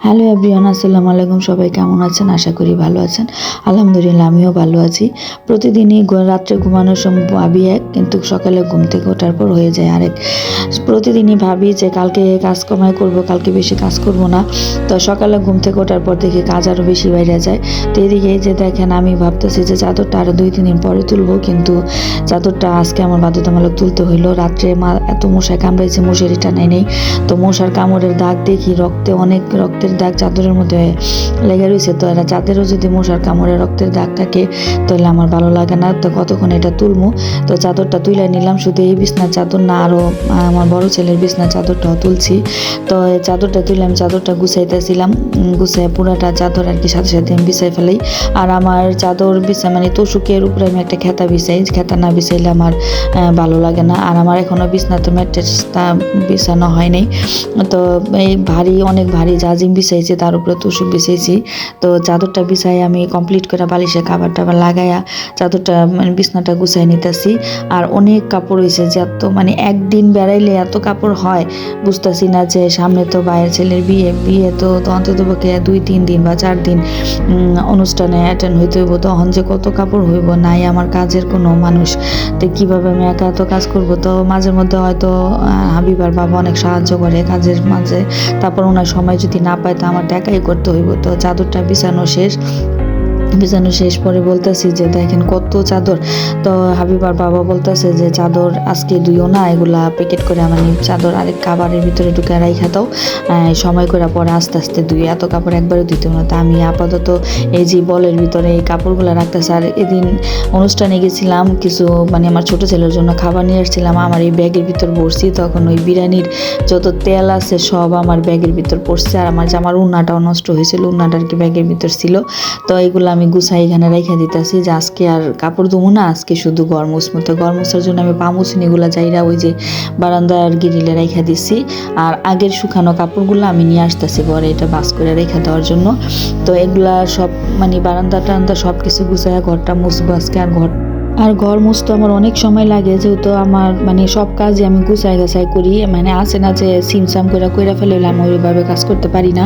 Hello everyone, আসসালামু আলাইকুম। সবাই কেমন আছেন? আশা করি ভালো আছেন। আলহামদুলিল্লাহ আমিও ভালো আছি। প্রতিদিনই রাত্রে ঘুমানোর সময় ভাবি এক, কিন্তু সকালে ঘুম থেকে ওঠার পর হয়ে যায় আরেক। প্রতিদিনই ভাবি যে কালকে কাজ কমাই করব, কালকে বেশি কাজ করব না। তো সকালে ঘুম থেকে ওঠার পর দেখি কাজ আরও বেশি বাইরে যায়। তো এদিকে এই যে দেখেন, আমি ভাবতেছি যে চাদরটা আরও 2-3 দিন পরে তুলবো, কিন্তু চাদরটা আজকে আমার বাধ্যতামূলক তুলতে হইলো। রাত্রে এত মশায় কামড়াইছে, মশারি টানাই নেই। তো মশার কামড়ের দাগ দেখি, রক্তের দাগ চাদরের মধ্যে লেগে রয়েছে। তো এরা চাঁদেরও যদি মশার কামড়ে রক্তের দাগ থাকে তাহলে আমার ভালো লাগে না। তো কতক্ষণ এটা তুলবো। তো চাদরটা তুলে নিলাম। শুধু এই বিছনার চাদর না, আরও আমার বড় ছেলের বিছনার চাদরটাও তুলছি। তো এই চাদরটা তুলে আমি চাদরটা গুছাইতেছিলাম। গুছাই পুরাটা চাদর আর কি সাথে সাথে আমি বিছাই ফেলাই। আর আমার চাদর বিছাই মানে তোষকের উপরে আমি একটা খেতা বিছাই। খেতা না বিছাইলে আমার ভালো লাগে না। আর আমার এখনও বিছনাতে ম্যাট্রেসটা বিছানো হয় নাই। তো এই অনেক ভারী জাজিম বিছাইছি, তার উপরে তোষক বিছাইছি। তো চাদরটা বিছাই আমি কমপ্লিট করে বালিশে খাবার টাবার লাগাইয়া চাদরটা মানে বিছনাটা গুছাই নিতেছি। আর অনেক কাপড় হয়েছে, যে এত মানে একদিন বেড়াইলে এত কাপড় হয় বুঝতেছি না। যে সামনে তো ভাইয়ের ছেলের বিয়ে তো অন্ততপক্ষে 2-3 দিন বা 4 দিন অনুষ্ঠানে অ্যাটেন্ড হইতে হইব। তখন যে কত কাপড় হইব, নাই আমার কাজের কোনো মানুষ। তো কীভাবে আমি একা এত কাজ করব? তো মাঝে মধ্যে হয়তো হাবিবার বাবা অনেক সাহায্য করে কাজের মাঝে। তারপর ওনার সময় যদি না পায় তো আমার একাই করতে হইব। তো চাদরটা বিছানো শেষ পরে বলতেছি যে দেখেন কত চাদর। তো হাবিবার বাবা বলতেছে যে চাদর আজকে ধুইও না, এগুলা প্যাকেট করে মানে চাদর আরেক কাবারের ভিতরে ঢুকে রাইখা দাও, সময় করে পরে আস্তে আস্তে ধুই, এত কাপড় একবারে ধুইতে না। তো আমি আপাতত এই যে বলের ভিতরে এই কাপড়গুলো রাখতেছি। আর এদিন অনুষ্ঠানে গেছিলাম, কিছু মানে আমার ছোটো ছেলের জন্য খাবার নিয়ে আসছিলাম, আমার এই ব্যাগের ভিতর ভরছি। তখন ওই বিরিয়ানির যত তেল আছে সব আমার ব্যাগের ভিতর পড়ছে। আর আমার উন্নাটাও নষ্ট হয়েছিল, উন্নাটা আর কি ব্যাগের ভিতর ছিল। তো এইগুলো আমি গুছাই এখানে রেখে দিতেছি যে আজকে আর কাপড় ধুবো না, আজকে শুধু ঘর মুছবো। তো ঘর মুছার জন্য আমি পামুছনিগুলো যাইরা ওই যে বারান্দার গিরিলে রেখে দিছি। আর আগের শুকানো কাপড়গুলো আমি নিয়ে আসতেছি ঘরে, এটা বাস করে রেখে দেওয়ার জন্য। তো এগুলা সব মানে বারান্দা টারান্দা সব কিছু গুছাইয়া ঘরটা মুছবো আজকে। আর ঘর মুছতে আমার অনেক সময় লাগে, যেহেতু আমার মানে সব কাজই আমি গুছাই গাছাই করি। মানে আছে না যে সিমসাম কইরা ফেলে, আমি ওইভাবে কাজ করতে পারি না।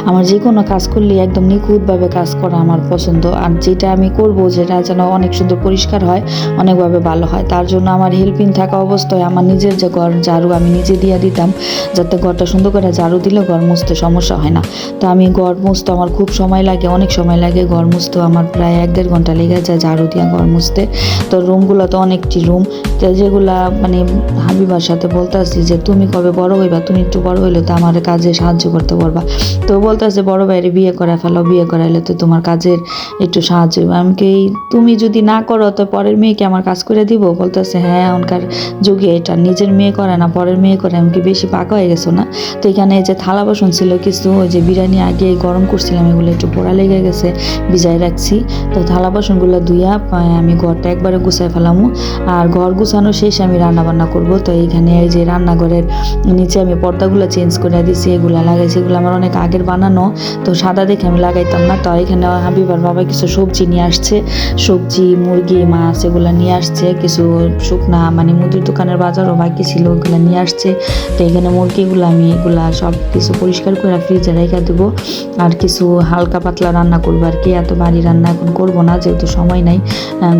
আমার যে কোনো কাজ করলে একদম নিখুঁতভাবে কাজ করা আমার পছন্দ। আর যেটা আমি করব যেটা যেন অনেক সুন্দর পরিষ্কার হয়, অনেকভাবে ভালো হয়, তার জন্য আমার হেল্পিং থাকা অবস্থায় আমার নিজের যে ঘর ঝাড়ু আমি নিজে দিয়ে দিতাম, যাতে ঘরটা সুন্দর করে ঝাড়ু দিলে ঘর মুছতে সমস্যা হয় না। তো আমি ঘর মুছতে আমার খুব সময় লাগে, অনেক সময় লাগে। ঘর মুছতে আমার প্রায় 1-1.5 ঘন্টা লেগে যায় ঝাড়ু দিয়া ঘর মুছতে। তো রুমগুলো তো অনেকটি রুম, তো যেগুলা মানে হাবিবার সাথে বলতেছি যে তুমি কবে বড় হইবা, তুমি একটু বড় হইলে তো আমার কাজে সাহায্য করতে পারবা। তো বলতেছে বড় ভাইয়ের বিয়ে করে ফেলো, বিয়ে করাইলে তো তোমার কাজের একটু সাহায্য হইবে। আমি কি তুমি যদি না করো তো পরের মেয়েকে আমার কাজ করে দিব? বলতেছে হ্যাঁ, এখনকার যুগে এটা নিজের মেয়ে করে না পরের মেয়ে করে, আমি কি বেশি পাকা হয়ে গেছো না? তো এখানে যে থালা বাসন ছিল কিছু, ওই যে বিরিয়ানি আগে গরম করছিলাম, এগুলো একটু পোড়া লেগে গেছে, ভিজাই রাখছি। তো থালা বাসনগুলো ধুইয়া আমি ঘরটা একবারে গুছাই ফেলামু। আর ঘর গুছানো শেষ আমি রান্না বান্না করবো। তো এইখানে এই যে রান্নাঘরের নিচে আমি পর্দাগুলো চেঞ্জ করে দিছি, এগুলো লাগাইছি। এগুলো আমার অনেক আগের বানানো, তো সাদা দেখে আমি লাগাইতাম না। তো এখানে হাবিবার বাবা কিছু সবজি নিয়ে আসছে, সবজি, মুরগি, মাছ এগুলো নিয়ে আসছে। কিছু শুকনা মানে মুদির দোকানের বাজারও বাকি ছিল, ওগুলো নিয়ে আসছে। তো এখানে মুরগিগুলো আমি এগুলা সব কিছু পরিষ্কার করে ফ্রিজে রেখে দেবো। আর কিছু হালকা পাতলা রান্না করবো আর কি, এত ভারী রান্না এখন করবো না, যেহেতু সময় নাই।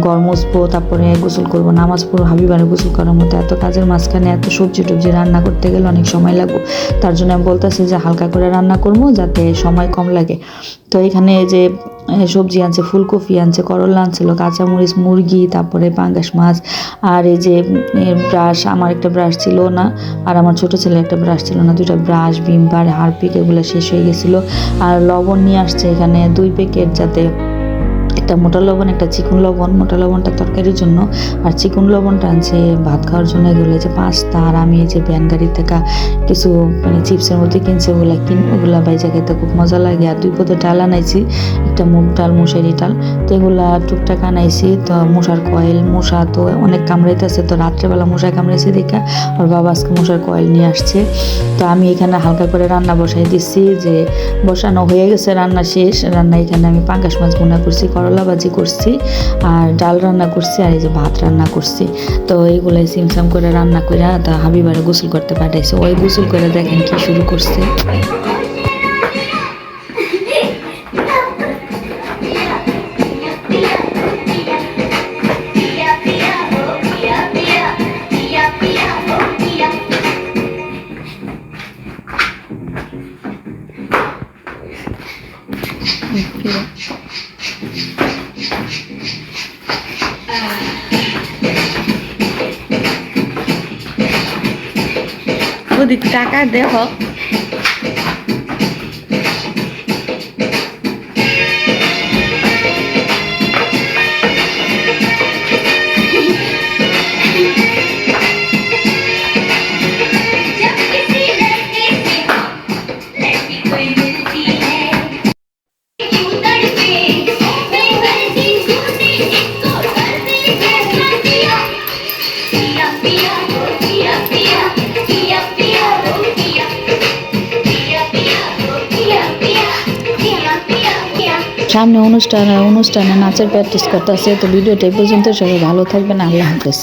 ঘর মুছবো, তারপরে গোসল করবো, নামাজ পড়বো, হাবিবারে গোসল করার মতো এত কাজের মাঝখানে এত সবজি টবজি রান্না করতে গেলে অনেক সময় লাগবে। তার জন্য আমি বলতেছি যে হালকা করে রান্না করবো যাতে সময় কম লাগে। তো এখানে যে সবজি আনছে, ফুলকপি আনছে, করলা আনছিল, কাঁচামরিচ, মুরগি, তারপরে পাঙ্গাস মাছ। আর এই যে ব্রাশ, আমার একটা ব্রাশ ছিল না, আর আমার ছোটো ছেলে একটা ব্রাশ ছিল না, 2টা ব্রাশ, ভিমবার, হারপিক এগুলো শেষ হয়ে গেছিলো। আর লবণ নিয়ে আসছে এখানে 2 প্যাকেট, যাতে একটা মোটা লবণ একটা চিকন লবণ। মোটা লবণটা তরকারির জন্য, আর চিকন লবণটা আনছে ভাত খাওয়ার জন্য। এগুলো যে পাস্তা। আর আমি এই যে ভ্যান গাড়ি থেকে কিছু মানে চিপসের মধ্যে কিনছে, ওগুলা বাইজা খেতে খুব মজা লাগে। আর 2 পদের ডাল আনাইছি, একটা মুগ ডাল, মশারি ডাল। তো এগুলা টুকটাক আনাইছি। তো মশার কয়েল, মশা তো অনেক কামড়াইতেছে, তো রাত্রেবেলা মশায় কামড়াইছে দেখা ওর বাবা আজকে মশার কয়েল নিয়ে আসছে। তো আমি এখানে হালকা করে রান্না বসাই দিচ্ছি, যে বসানো হয়ে গেছে, রান্না শেষ। রান্না এখানে আমি পাঙ্গাস মাছ ভুনা করছি, করলা ভাজি করছি, আর ডাল রান্না করছি, আর এই যে ভাত রান্না করছি। তো এইগুলাই সিমসাম করে রান্না করে তা হাবিবারে গোসল করতে পাঠাইছে। ওই গোসল করে দেখেন কি শুরু করছে। ওদিক টাকা দেখো সামনে অনুষ্ঠানে নাচের প্র্যাকটিস করতেছে। তো ভিডিওটা এই পর্যন্ত, সবাই ভালো থাকবেন, আল্লাহ হাফেজ।